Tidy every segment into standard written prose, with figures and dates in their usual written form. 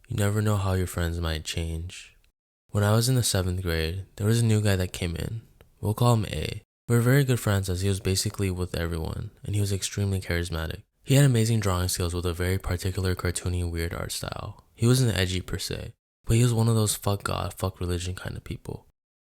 You never know how your friends might change. When I was in the 7th grade, there was a new guy that came in. We'll call him A. We were very good friends as he was basically with everyone, and he was extremely charismatic. He had amazing drawing skills with a very particular cartoony weird art style. He wasn't edgy per se, but he was one of those fuck God, fuck religion kind of people.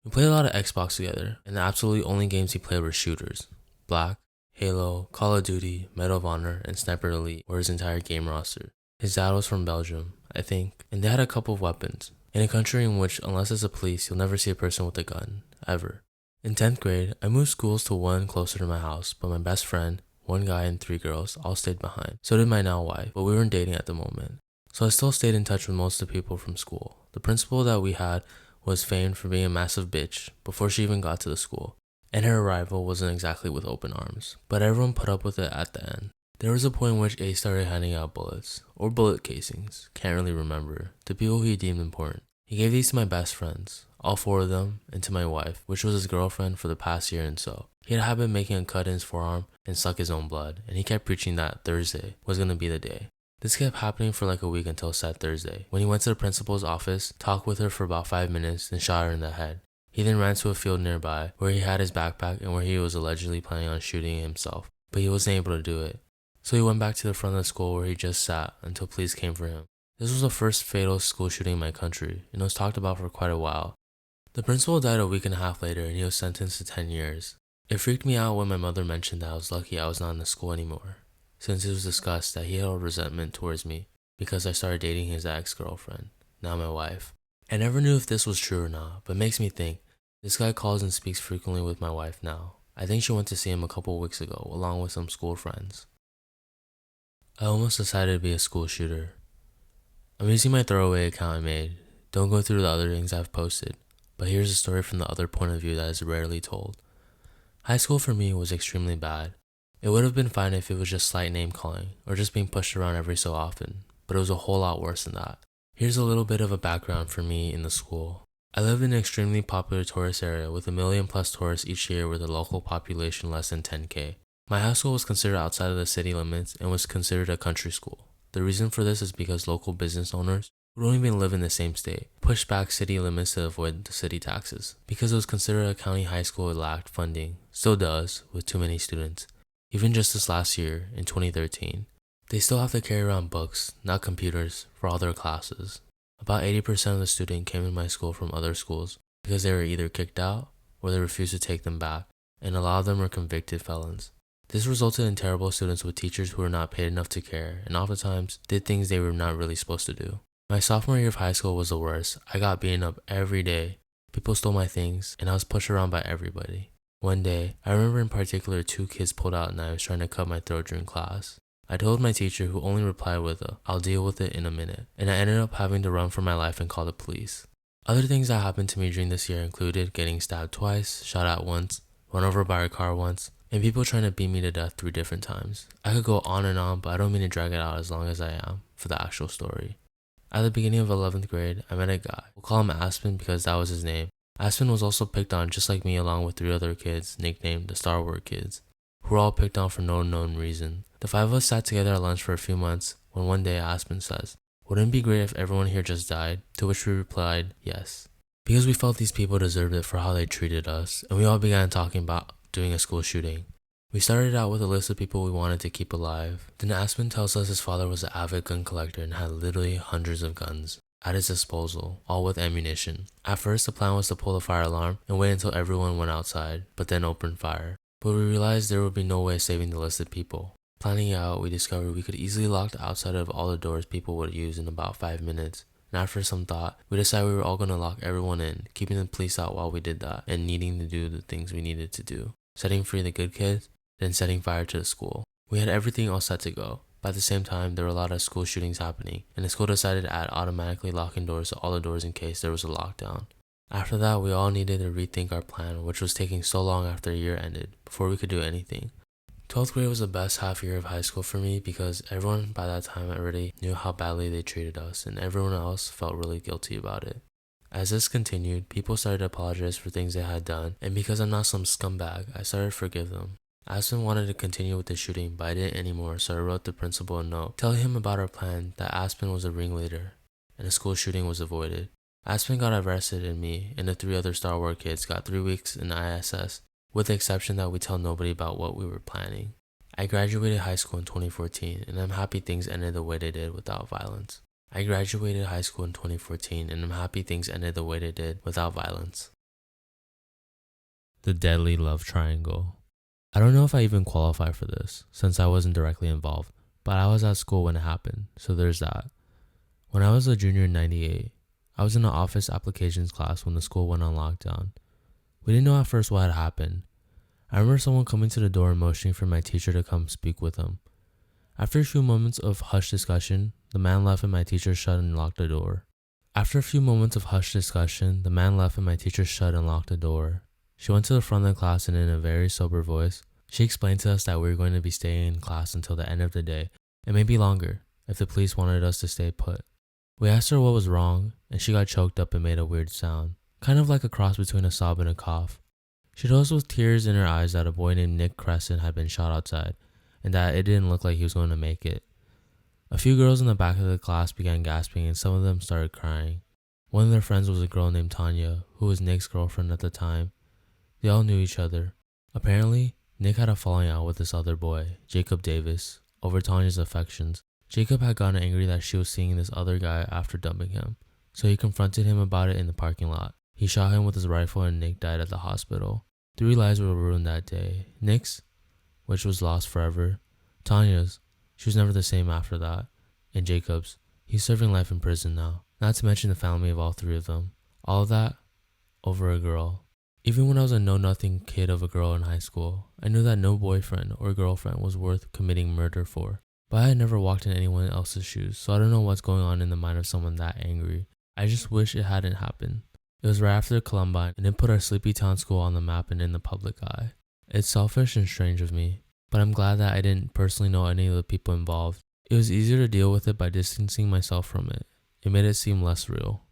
We played a lot of Xbox together, and the absolutely only games he played were shooters. Black, Halo, Call of Duty, Medal of Honor, and Sniper Elite were his entire game roster. His dad was from Belgium, I think, and they had a couple of weapons. In a country in which, unless it's the police, you'll never see a person with a gun, ever. In 10th grade, I moved schools to one closer to my house, but my best friend, one guy and 3 girls, all stayed behind. So did my now wife, but we weren't dating at the moment. So I still stayed in touch with most of the people from school. The principal that we had was famed for being a massive bitch before she even got to the school, and her arrival wasn't exactly with open arms, but everyone put up with it at the end. There was a point in which A started handing out bullets, or bullet casings, can't really remember, to people he deemed important. He gave these to my best friends, all 4 of them, and to my wife, which was his girlfriend for the past year and so. He had a habit of making a cut in his forearm and suck his own blood, and he kept preaching that Thursday was gonna be the day. This kept happening for like a week until said Thursday, when he went to the principal's office, talked with her for about 5 minutes, and shot her in the head. He then ran to a field nearby, where he had his backpack and where he was allegedly planning on shooting himself, but he wasn't able to do it. So he went back to the front of the school where he just sat until police came for him. This was the first fatal school shooting in my country, and it was talked about for quite a while. The principal died a week and a half later, and he was sentenced to 10 years. It freaked me out when my mother mentioned that I was lucky I was not in the school anymore, since it was discussed that he held resentment towards me because I started dating his ex-girlfriend, now my wife. I never knew if this was true or not, but it makes me think, this guy calls and speaks frequently with my wife now. I think she went to see him a couple weeks ago, along with some school friends. I almost decided to be a school shooter. I'm using my throwaway account I made. Don't go through the other things I've posted, but here's a story from the other point of view that is rarely told. High school for me was extremely bad. It would have been fine if it was just slight name calling, or just being pushed around every so often, but it was a whole lot worse than that. Here's a little bit of a background for me in the school. I lived in an extremely popular tourist area with 1,000,000+ tourists each year with a local population less than 10K. My high school was considered outside of the city limits and was considered a country school. The reason for this is because local business owners, who don't even live in the same state, pushed back city limits to avoid the city taxes. Because it was considered a county high school, it lacked funding, still does, with too many students. Even just this last year, in 2013, they still have to carry around books, not computers, for all their classes. About 80% of the students came to my school from other schools because they were either kicked out or they refused to take them back, and a lot of them were convicted felons. This resulted in terrible students with teachers who were not paid enough to care and oftentimes did things they were not really supposed to do. My sophomore year of high school was the worst. I got beaten up every day. People stole my things and I was pushed around by everybody. One day, I remember in particular 2 kids pulled out knives trying to cut my throat during class. I told my teacher, who only replied with "I'll deal with it in a minute," and I ended up having to run for my life and call the police. Other things that happened to me during this year included getting stabbed twice, shot at once, run over by a car once, and people trying to beat me to death 3 different times. I could go on and on, but I don't mean to drag it out as long as I am for the actual story. At the beginning of 11th grade, I met a guy. We'll call him Aspen because that was his name. Aspen was also picked on just like me along with 3 other kids nicknamed the Star Wars Kids, who were all picked on for no known reason. The 5 of us sat together at lunch for a few months when one day Aspen says, "Wouldn't it be great if everyone here just died?" To which we replied, yes. Because we felt these people deserved it for how they treated us, and we all began talking about doing a school shooting. We started out with a list of people we wanted to keep alive. Then Aspen tells us his father was an avid gun collector and had literally hundreds of guns at his disposal, all with ammunition. At first, the plan was to pull the fire alarm and wait until everyone went outside, but then open fire. But we realized there would be no way of saving the listed people. Planning it out, we discovered we could easily lock the outside of all the doors people would use in about 5 minutes. And after some thought, we decided we were all going to lock everyone in, keeping the police out while we did that, and needing to do the things we needed to do. Setting free the good kids, then setting fire to the school. We had everything all set to go. But at the same time, there were a lot of school shootings happening, and the school decided to add automatically locking doors to all the doors in case there was a lockdown. After that, we all needed to rethink our plan, which was taking so long after a year ended, before we could do anything. 12th grade was the best half year of high school for me because everyone by that time already knew how badly they treated us, and everyone else felt really guilty about it. As this continued, people started to apologize for things they had done, and because I'm not some scumbag, I started to forgive them. Aspen wanted to continue with the shooting, but I didn't anymore, so I wrote the principal a note telling him about our plan, that Aspen was a ringleader. and a school shooting was avoided. Aspen got arrested and me and the 3 other Star Wars kids got 3 weeks in ISS, with the exception that we tell nobody about what we were planning. I graduated high school in 2014 and I'm happy things ended the way they did without violence. I graduated high school in 2014 and I'm happy things ended the way they did without violence. The deadly love triangle. I don't know if I even qualify for this, since I wasn't directly involved, but I was at school when it happened, so there's that. When I was a junior in 98, I was in an office applications class when the school went on lockdown. We didn't know at first what had happened. I remember someone coming to the door and motioning for my teacher to come speak with him. After a few moments of hushed discussion, the man left and my teacher shut and locked the door. She went to the front of the class and in a very sober voice, she explained to us that we were going to be staying in class until the end of the day, and maybe longer, if the police wanted us to stay put. We asked her what was wrong, and she got choked up and made a weird sound, kind of like a cross between a sob and a cough. She told us with tears in her eyes that a boy named Nick Crescent had been shot outside, and that it didn't look like he was going to make it. A few girls in the back of the class began gasping and some of them started crying. One of their friends was a girl named Tanya, who was Nick's girlfriend at the time. They all knew each other. Apparently, Nick had a falling out with this other boy, Jacob Davis, over Tanya's affections. Jacob had gotten angry that she was seeing this other guy after dumping him, so he confronted him about it in the parking lot. He shot him with his rifle and Nick died at the hospital. 3 lives were ruined that day. Nick's, which was lost forever. Tanya's, she was never the same after that. And Jacob's, he's serving life in prison now. Not to mention the family of all 3 of them. All of that over a girl. Even when I was a know-nothing kid of a girl in high school, I knew that no boyfriend or girlfriend was worth committing murder for. But I had never walked in anyone else's shoes, so I don't know what's going on in the mind of someone that angry. I just wish it hadn't happened. It was right after Columbine, and it put our sleepy town school on the map and in the public eye. It's selfish and strange of me, but I'm glad that I didn't personally know any of the people involved. It was easier to deal with it by distancing myself from it. It made it seem less real.